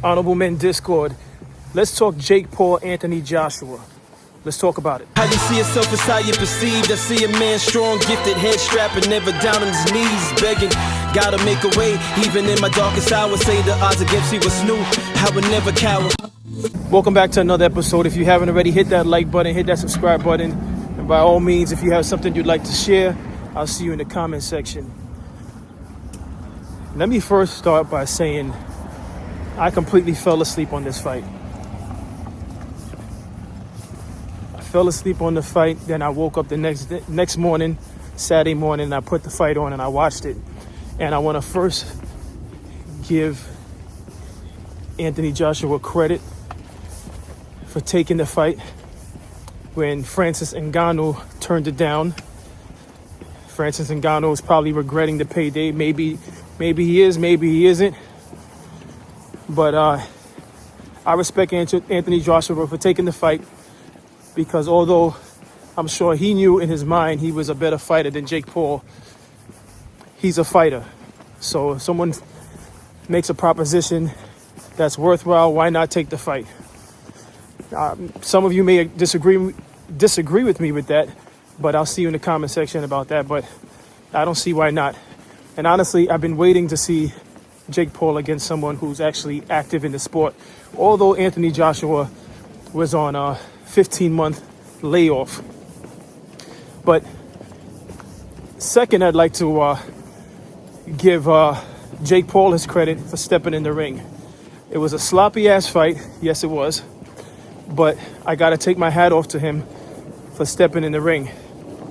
Honorable Men Discord. Let's talk Jake Paul, Anthony Joshua. Let's talk about it. How you see yourself is how you perceived. I see a man strong, gifted, head strapping, never down on his knees, begging. Gotta make a way, even in my darkest hour. Say the odds against me was new. I would never cower. Welcome back to another episode. If you haven't already, hit that like button, hit that subscribe button. And by all means, if you have something you'd like to share, I'll see you in the comment section. Let me first start by saying I completely fell asleep on this fight. I fell asleep on the fight, then I woke up the next morning, Saturday morning, and I put the fight on and I watched it. And I want to first give Anthony Joshua credit for taking the fight when Francis Ngannou turned it down. Francis Ngannou is probably regretting the payday. Maybe he is, maybe he isn't. But I respect Anthony Joshua for taking the fight, because although I'm sure he knew in his mind he was a better fighter than Jake Paul, he's a fighter. So if someone makes a proposition that's worthwhile, why not take the fight? Some of you may disagree with me with that, but I'll see you in the comment section about that. But I don't see why not. And honestly, I've been waiting to see Jake Paul against someone who's actually active in the sport. Although Anthony Joshua was on a 15-month layoff. But second, I'd like to give Jake Paul his credit for stepping in the ring. It was a sloppy-ass fight. Yes, it was. But I got to take my hat off to him for stepping in the ring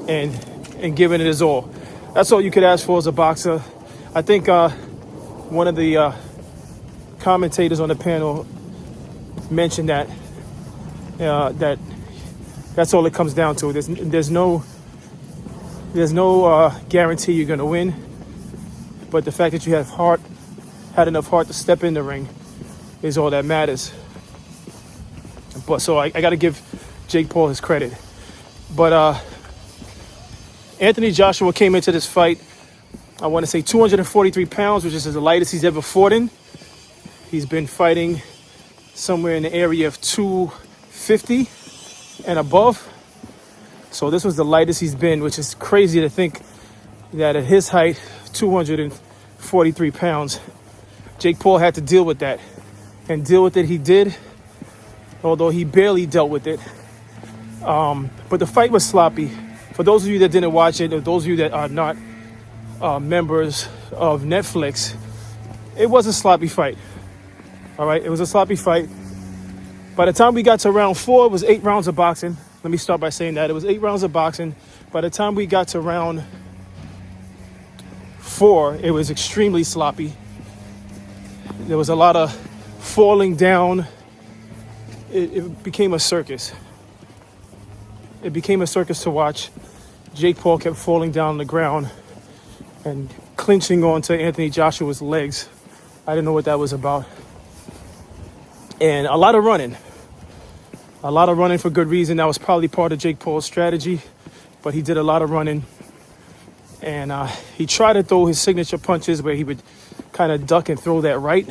and giving it his all. That's all you could ask for as a boxer. I think one of the commentators on the panel mentioned that that's all it comes down to. There's no guarantee you're going to win, but the fact that you had enough heart to step in the ring is all that matters. But so I got to give Jake Paul his credit. But Anthony Joshua came into this fight, I want to say 243 pounds, which is the lightest he's ever fought in. He's been fighting somewhere in the area of 250 and above. So this was the lightest he's been, which is crazy to think that at his height, 243 pounds, Jake Paul had to deal with that. And deal with it he did, although he barely dealt with it. But the fight was sloppy. For those of you that didn't watch it, or those of you that are not members of Netflix, it was a sloppy fight. All right, it was a sloppy fight. By the time we got to round 4, it was 8 rounds of boxing. Let me start by saying that. It was 8 rounds of boxing. By the time we got to round 4, it was extremely sloppy. There was a lot of falling down. It became a circus. It became a circus to watch. Jake Paul kept falling down on the ground and clinching onto Anthony Joshua's legs. I didn't know what that was about. And a lot of running. A lot of running for good reason. That was probably part of Jake Paul's strategy. But he did a lot of running. And he tried to throw his signature punches where he would kind of duck and throw that right.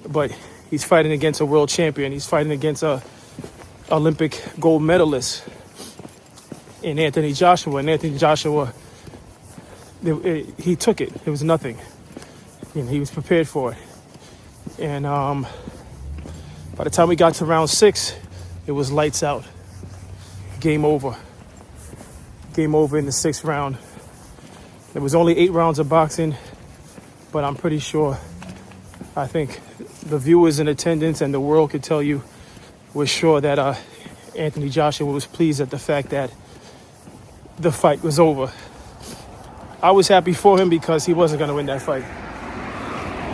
But he's fighting against a world champion. He's fighting against a Olympic gold medalist in Anthony Joshua. And Anthony Joshua, he took it. It was nothing. He was prepared for it. And by the time we got to round 6, it was lights out. Game over. Game over in the 6th round. There was only 8 rounds of boxing, but I'm pretty sure, I think the viewers in attendance and the world could tell you, we're sure that Anthony Joshua was pleased at the fact that the fight was over. I was happy for him because he wasn't going to win that fight.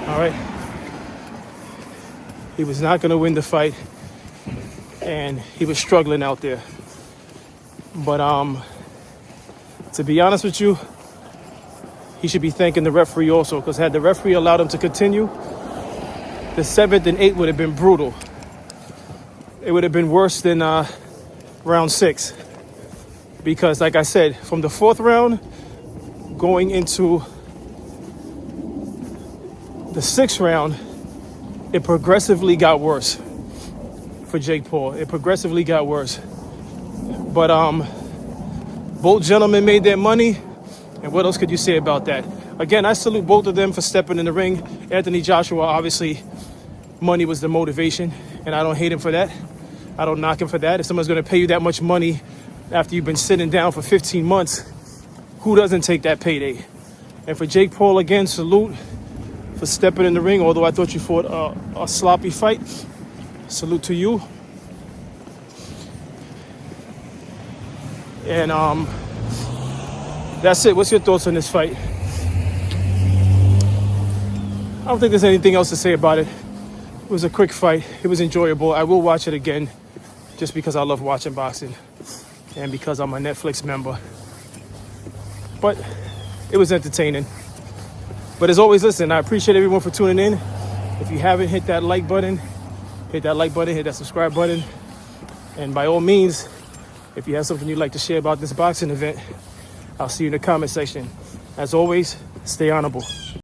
All right? He was not going to win the fight, and he was struggling out there. But to be honest with you, he should be thanking the referee also, because had the referee allowed him to continue, the 7th and 8th would have been brutal. It would have been worse than round 6. Because like I said, from the 4th round going into the 6th round, it progressively got worse for Jake Paul. It progressively got worse. But both gentlemen made their money. And what else could you say about that? Again, I salute both of them for stepping in the ring. Anthony Joshua, obviously, money was the motivation, and I don't hate him for that. I don't knock him for that. If someone's going to pay you that much money after you've been sitting down for 15 months, who doesn't take that payday? And for Jake Paul, again, salute for stepping in the ring, although I thought you fought a sloppy fight. Salute to you. And that's it. What's your thoughts on this fight? I don't think there's anything else to say about it. It was a quick fight. It was enjoyable. I will watch it again just because I love watching boxing and because I'm a Netflix member. But it was entertaining. But as always, listen, I appreciate everyone for tuning in. If you haven't hit that like button, hit that subscribe button. And by all means, if you have something you'd like to share about this boxing event, I'll see you in the comment section. As always, stay honorable.